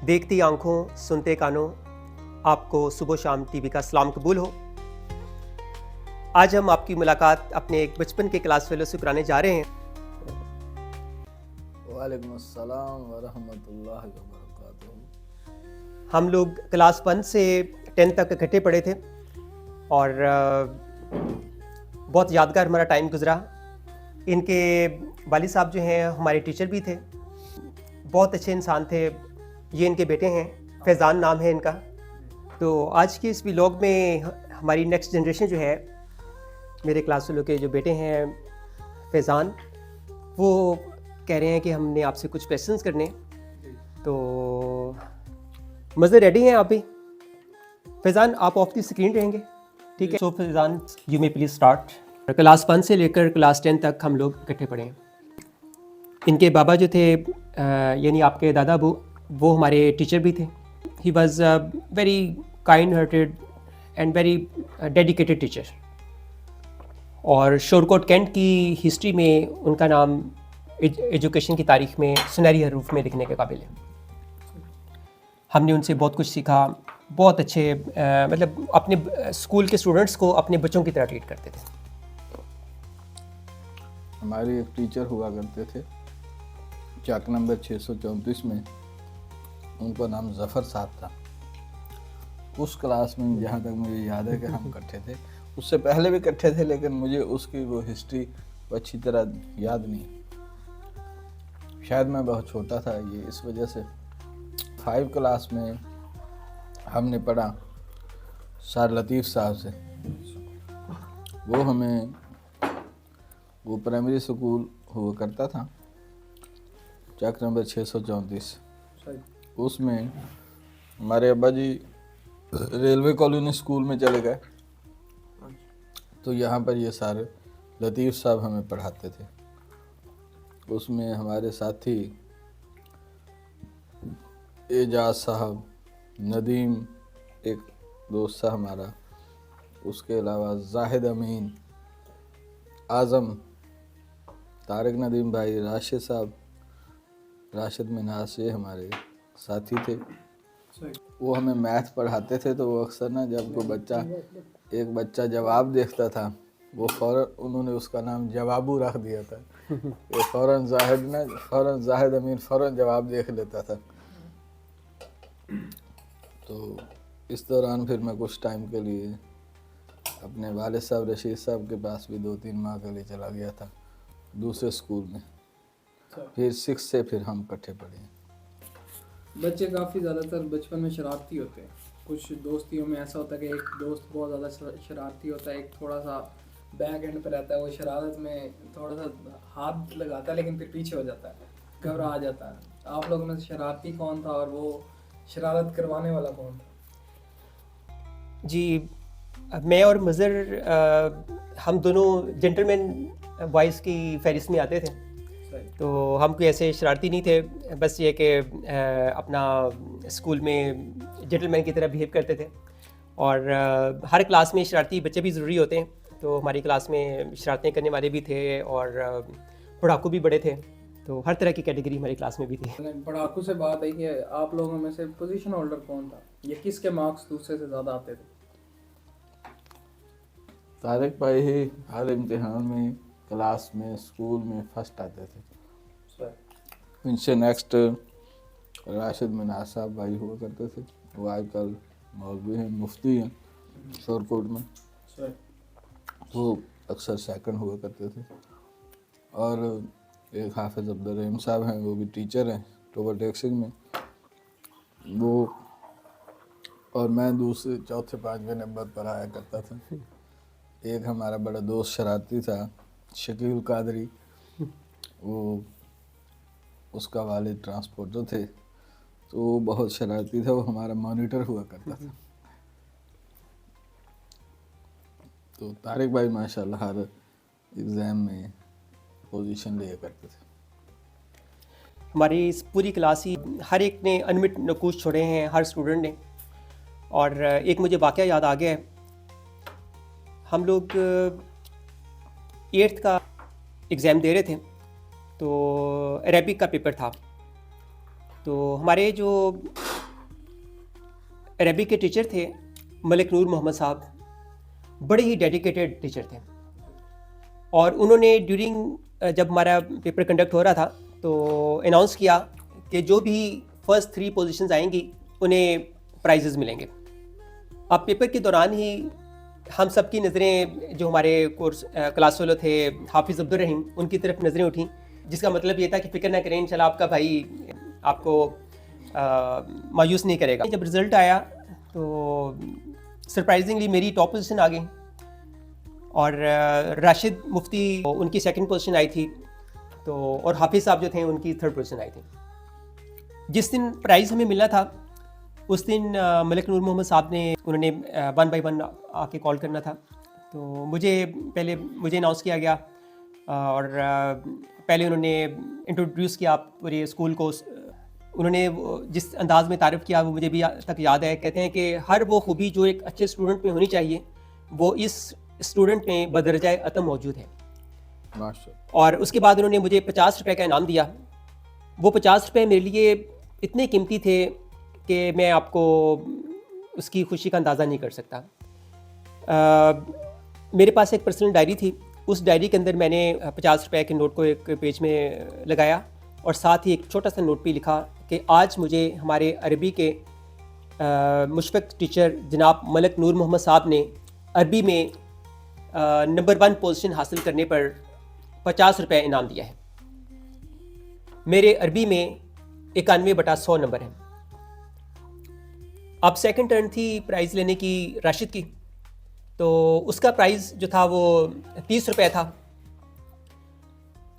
دیکھتی آنکھوں سنتے کانوں آپ کو صبح شام ٹی وی کا سلام قبول ہو۔ آج ہم آپ کی ملاقات اپنے ایک بچپن کے کلاس فیلو سے کرانے جا رہے ہیں۔ وعلیکم السلام ورحمۃ اللہ وبرکاتہ۔ ہم لوگ کلاس 1 سے 10 تک اکٹھے پڑھے تھے اور بہت یادگار ہمارا ٹائم گزرا۔ ان کے والد صاحب جو ہیں ہمارے ٹیچر بھی تھے، بہت اچھے انسان تھے۔ یہ ان کے بیٹے ہیں، فیضان نام ہے ان کا۔ تو آج کے اس ویلاگ میں ہماری نیکسٹ جنریشن جو ہے، میرے کلاس فیلو کے جو بیٹے ہیں فیضان، وہ کہہ رہے ہیں کہ ہم نے آپ سے کچھ کویسچنس کرنے۔ تو مزے ریڈی ہیں آپ بھی؟ فیضان آپ آف دی اسکرین رہیں گے، ٹھیک ہے؟ سو فیضان یو میں پلیز اسٹارٹ۔ کلاس 1 سے لے کر کلاس 10 تک ہم لوگ اکٹھے پڑھے ہیں۔ ان کے بابا جو تھے یعنی آپ کے دادا ابو، وہ ہمارے ٹیچر بھی تھے۔ He was very kind hearted and very dedicated teacher. اور شورکوٹ کینٹ کی ہسٹری میں ان کا نام ایجوکیشن کی تاریخ میں سنہری حروف میں لکھنے کے قابل ہے۔ ہم نے ان سے بہت کچھ سیکھا، بہت اچھے مطلب اپنے اسکول کے اسٹوڈنٹس کو اپنے بچوں کی طرح ٹریٹ کرتے تھے۔ ہمارے ایک ٹیچر ہوا کرتے تھے چاک نمبر 634 میں، ان کا نام ظفر صاحب تھا۔ اس کلاس میں جہاں تک مجھے یاد ہے کہ ہم اکٹھے تھے، اس سے پہلے بھی اکٹھے تھے، لیکن مجھے اس کی وہ ہسٹری اچھی طرح یاد نہیں۔ شاید میں بہت چھوٹا تھا، یہ اس وجہ سے 5 کلاس میں ہم نے پڑھا سر لطیف صاحب سے۔ وہ پرائمری اسکول ہوا کرتا تھا چاک نمبر 634۔ اس میں ہمارے ابا جی ریلوے کالونی اسکول میں چلے گئے، تو یہاں پر یہ سارے لطیف صاحب ہمیں پڑھاتے تھے۔ اس میں ہمارے ساتھی اعجاز صاحب، ندیم ایک دوست تھا ہمارا، اس کے علاوہ زاہد امین، اعظم، طارق ندیم بھائی، راشد صاحب، راشد مناس، یہ ہمارے ساتھی تھے۔ وہ ہمیں میتھ پڑھاتے تھے، تو وہ اکثر نا جب کوئی ایک بچہ جواب دیکھتا تھا، وہ فوراً انہوں نے اس کا نام جوابو رکھ دیا تھا۔ فوراً زاہد امین فوراً جواب دیکھ لیتا تھا۔ تو اس دوران پھر میں کچھ ٹائم کے لیے اپنے والد صاحب رشید صاحب کے پاس بھی 2-3 ماہ کے لیے چلا گیا تھا دوسرے اسکول میں۔ پھر 6 سے پھر ہم اکٹھے پڑھے ہیں۔ بچے کافی زیادہ تر بچپن میں شرارتی ہوتے ہیں۔ کچھ دوستیوں میں ایسا ہوتا ہے کہ ایک دوست بہت زیادہ شرارتی ہوتا ہے، ایک تھوڑا سا بیک اینڈ پہ رہتا ہے، وہ شرارت میں تھوڑا سا ہاتھ لگاتا ہے لیکن پھر پیچھے ہو جاتا ہے، گھبرا آ جاتا ہے۔ آپ لوگوں میں شرارتی کون تھا اور وہ شرارت کروانے والا کون تھا؟ جی میں اور مظہر ہم دونوں جنٹل مین بوائز کی فہرست میں آتے تھے، تو ہم کوئی ایسے شرارتی نہیں تھے، بس یہ کہ اپنا اسکول میں جنٹل مین کی طرح بیہیو کرتے تھے۔ اور ہر کلاس میں شرارتی بچے بھی ضروری ہوتے ہیں، تو ہماری کلاس میں شرارتیں کرنے والے بھی تھے اور پڑھاکو بھی بڑے تھے، تو ہر طرح کی کیٹیگری ہماری کلاس میں بھی تھی۔ پڑھاکو سے بات ہے کہ آپ لوگوں میں سے پوزیشن ہولڈر کون تھا، یا کس کے مارکس دوسرے سے زیادہ آتے تھے؟ طارق بھائی ہی ہر امتحان میں کلاس میں اسکول میں فرسٹ آتے تھے۔ ان سے نیکسٹ راشد مناس صاحب بھائی ہوا کرتے تھے، وہ آج کل مولوی ہیں، مفتی ہیں شورکوٹ میں، وہ اکثر سیکنڈ ہوا کرتے تھے۔ اور ایک حافظ عبدالرحیم صاحب ہیں، وہ بھی ٹیچر ہیں ٹوبر ٹیکسنگ میں، وہ اور میں دوسرے چوتھے 5ویں نمبر پر آیا کرتا تھا۔ ایک ہمارا بڑا دوست شرارتی تھا شکیل قادری، وہ اس کا والد ٹرانسپورٹر تھے، تو وہ بہت شرارتی تھا، وہ ہمارا مانیٹر ہوا کرتا تھا۔ تو طارق بھائی ماشاءاللہ ہر ایگزام میں پوزیشن لیا کرتے تھے۔ ہماری اس پوری کلاس ہی ہر ایک نے انمٹ نقوش چھوڑے ہیں، ہر اسٹوڈنٹ نے۔ اور ایک مجھے واقعہ یاد آ گیا ہے، ہم لوگ 8th کا ایگزام دے رہے تھے، تو عربک کا پیپر تھا، تو ہمارے جو عربی کے ٹیچر تھے ملک نور محمد صاحب، بڑے ہی ڈیڈیکیٹڈ ٹیچر تھے، اور انہوں نے ڈیورنگ جب ہمارا پیپر کنڈکٹ ہو رہا تھا تو اناؤنس کیا کہ جو بھی فرسٹ 3 پوزیشنز آئیں گی انہیں پرائزز ملیں گے. اب پیپر کے دوران ہی ہم سب کی نظریں، جو ہمارے کورس کلاس فیلو تھے حافظ عبدالرحیم، ان کی طرف نظریں اٹھیں، جس کا مطلب یہ تھا کہ فکر نہ کریں انشاءاللہ آپ کا بھائی آپ کو مایوس نہیں کرے گا. جب رزلٹ آیا تو سرپرائزنگلی میری ٹاپ پوزیشن آ گئی، اور راشد مفتی ان کی سیکنڈ پوزیشن آئی تھی، تو اور حافظ صاحب جو تھے ان کی تھرڈ پوزیشن آئی تھی. جس دن پرائز ہمیں ملنا تھا اس دن ملک نور محمد صاحب نے، انہوں نے 1 بائی 1 آ کے کال کرنا تھا. تو مجھے اناؤنس کیا گیا، اور پہلے انہوں نے انٹروڈیوس کیا پورے اسکول کو. انہوں نے جس انداز میں تعریف کیا وہ مجھے بھی تک یاد ہے. کہتے ہیں کہ ہر وہ خوبی جو ایک اچھے اسٹوڈنٹ میں ہونی چاہیے وہ اس اسٹوڈنٹ میں بدرجہ عتم موجود ہے. اور اس کے بعد انہوں نے مجھے 50 روپے کا انعام دیا. وہ 50 روپے میرے لیے اتنے قیمتی تھے کہ میں آپ کو اس کی خوشی کا اندازہ نہیں کر سکتا. میرے پاس ایک پرسنل ڈائری تھی، اس ڈائری کے اندر میں نے 50 روپے کے نوٹ کو ایک پیج میں لگایا، اور ساتھ ہی ایک چھوٹا سا نوٹ بھی لکھا کہ آج مجھے ہمارے عربی کے مشفق ٹیچر جناب ملک نور محمد صاحب نے عربی میں نمبر 1 پوزیشن حاصل کرنے پر 50 روپے انعام دیا ہے. میرے عربی میں 91/100 نمبر ہیں. اب سیکنڈ ٹرن تھی پرائز لینے کی راشد کی، تو اس کا پرائز جو تھا وہ 30 روپے تھا.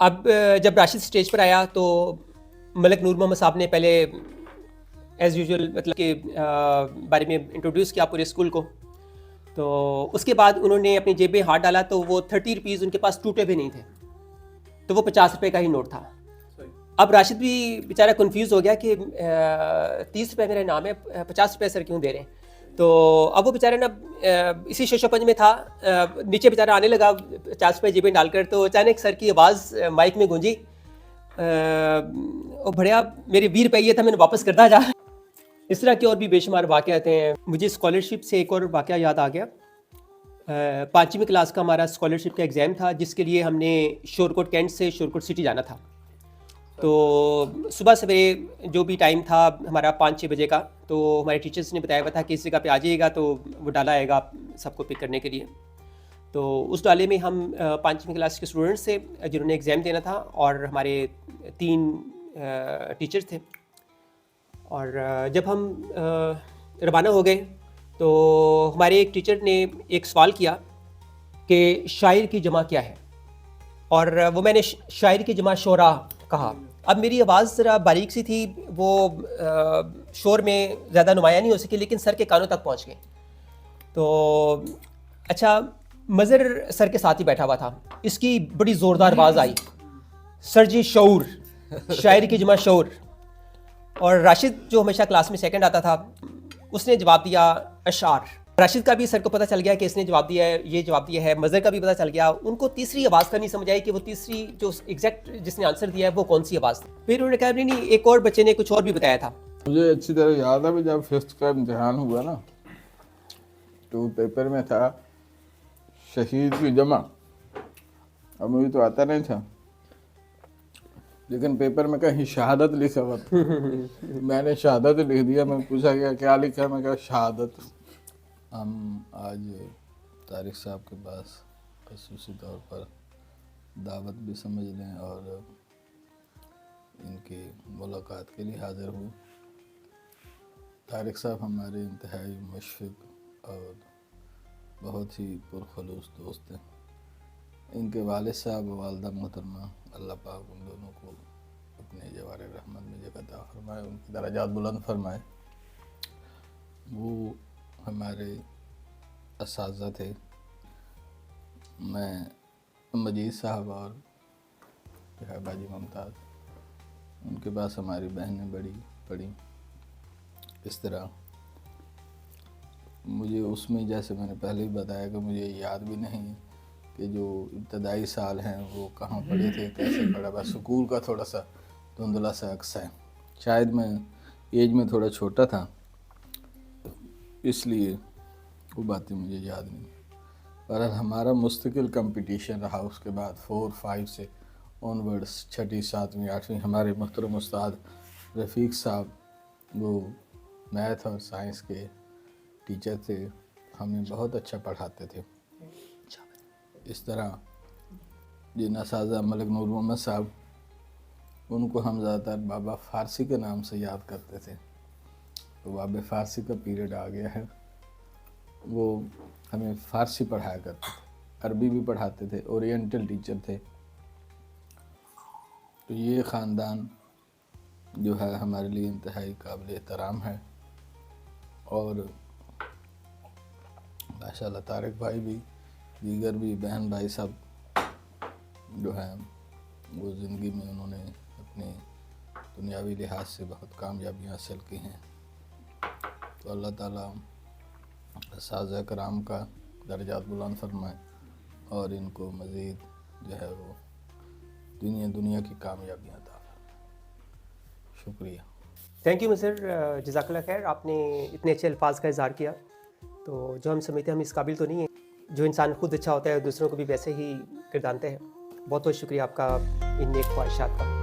اب جب راشد اسٹیج پر آیا تو ملک نور محمد صاحب نے پہلے ایز یوزول مطلب کہ بارے میں انٹروڈیوس کیا پورے اسکول کو. تو اس کے بعد انہوں نے اپنی جیب میں ہاتھ ڈالا تو وہ 30 روپیز ان کے پاس ٹوٹے ہوئے نہیں تھے، تو وہ 50 روپے کا ہی نوٹ تھا. اب راشد بھی بیچارہ کنفیوز ہو گیا کہ 30 روپے میرا انعام ہے، 50 روپے سر کیوں دے رہے ہیں. تو اب وہ بیچارہ نا اسی شش و پنج میں تھا، نیچے بیچارہ آنے لگا 50 روپے جیبیں ڈال کر. تو اچانک سر کی آواز مائک میں گونجی، او بھڑیا میرے 20 روپے یہ تھا، میں نے واپس کرتا جا. اس طرح کے اور بھی بے شمار واقعات ہیں. مجھے اسکالرشپ سے ایک اور واقعہ یاد آ گیا. 5ویں کلاس کا ہمارا اسکالرشپ کا ایگزام تھا، جس کے لیے ہم نے شورکوٹ کینٹ سے شورکوٹ سٹی جانا تھا. تو صبح سویرے جو بھی ٹائم تھا ہمارا 5-6 بجے کا، تو ہمارے ٹیچرس نے بتایا ہوا تھا کہ اس جگہ پہ آ جائیے گا، تو وہ ڈالا آئے گا سب کو پک کرنے کے لیے. تو اس ڈالے میں ہم 5ویں کلاس کے اسٹوڈنٹس تھے جنہوں نے ایگزام دینا تھا، اور ہمارے 3 ٹیچرس تھے. اور جب ہم روانہ ہو گئے تو ہمارے ایک ٹیچر نے ایک سوال کیا کہ شاعر کی جمع کیا ہے، اور وہ میں نے شاعر کی جمع شعراء کہا. اب میری آواز ذرا باریک سی تھی، وہ شور میں زیادہ نمایاں نہیں ہو سکی، لیکن سر کے کانوں تک پہنچ گئے. تو اچھا مظہر سر کے ساتھ ہی بیٹھا ہوا تھا، اس کی بڑی زوردار آواز آئی، سر جی شعور، شاعر کی جمع شعور. اور راشد جو ہمیشہ کلاس میں سیکنڈ آتا تھا اس نے جواب دیا اشعار. راشد کا بھی سر کو پتہ چل گیا کہ اس نے جواب دیا ہے، یہ جواب دیا ہے. مظہر کا بھی پتہ چل گیا. ان کو تیسری آواز کا نہیں سمجھ آئی کہ وہ تیسری جو ایگزیکٹ جس نے آنسر دیا ہے وہ کون سی آواز تھی. پھر انہوں نے کہا نہیں ایک اور بچے نے کچھ اور بھی بتایا تھا. مجھے اچھی طرح یاد ہے جب 5th کا امتحان ہوا نا، تو پیپر میں تھا شہید کی جمع. اب مجھے تو آتا نہیں تھا، لیکن پیپر میں کہیں شہادت لکھا ہوا تھا. میں نے شہادت لکھ دیا. میں پوچھا گیا کیا لکھا، میں کہا شہادت. ہم آج طارق صاحب کے پاس خصوصی طور پر دعوت بھی سمجھ لیں اور ان کی ملاقات کے لیے حاضر ہوئے. طارق صاحب ہمارے انتہائی مشفق اور بہت ہی پرخلوص دوست ہیں. ان کے والد صاحب و والدہ محترمہ، اللہ پاک ان دونوں کو اپنے جوار رحمت میں جگہ عطا فرمائے، ان کی درجات بلند فرمائے. وہ ہمارے اساتذہ تھے. میں مجید صاحب اور باجی ممتاز، ان کے پاس ہماری بہنیں بڑی پڑھی. اس طرح مجھے اس میں، جیسے میں نے پہلے ہی بتایا کہ مجھے یاد بھی نہیں کہ جو ابتدائی سال ہیں وہ کہاں پڑھے تھے، کیسے پڑھا. بس سکول کا تھوڑا سا دھندلا سا عکس ہے. شاید میں ایج میں تھوڑا چھوٹا تھا. اس لیے وہ باتیں مجھے یاد نہیں. اور ہمارا مستقل کمپٹیشن رہا اس کے بعد 4, 5 سے آن ورڈس 6ٹھی 7ویں 8ویں. ہمارے محترم استاد رفیق صاحب وہ میتھ اور سائنس کے ٹیچر تھے, ہمیں بہت اچھا پڑھاتے تھے. اس طرح جن اساتذہ ملک نور محمد صاحب, ان کو ہم زیادہ تر بابا فارسی کے نام سے یاد کرتے تھے. تو بابا فارسی کا پیریڈ آ گیا ہے. وہ ہمیں فارسی پڑھایا کرتے تھے, عربی بھی پڑھاتے تھے, اورینٹل ٹیچر تھے. تو یہ خاندان جو ہے ہمارے لیے انتہائی قابل احترام ہے. اور ماشاء اللہ طارق بھائی بھی, دیگر بھی بہن بھائی سب جو ہیں وہ زندگی میں انہوں نے اپنے دنیاوی لحاظ سے بہت کامیابیاں حاصل کی ہیں. تو اللہ تعالیٰ اساتذہ کرام کا درجات بلند فرمائے اور ان کو مزید جو ہے وہ دنیا کی کامیابیاں عطا فرمائے. شکریہ. تھینک یو مصر, جزاک اللہ خیر. آپ نے اتنے اچھے الفاظ کا اظہار کیا. تو جو ہم سمجھتے ہیں ہم اس قابل تو نہیں ہیں. جو انسان خود اچھا ہوتا ہے دوسروں کو بھی ویسے ہی گردانتے ہیں. بہت بہت شکریہ آپ کا ان نیک خواہشات کا.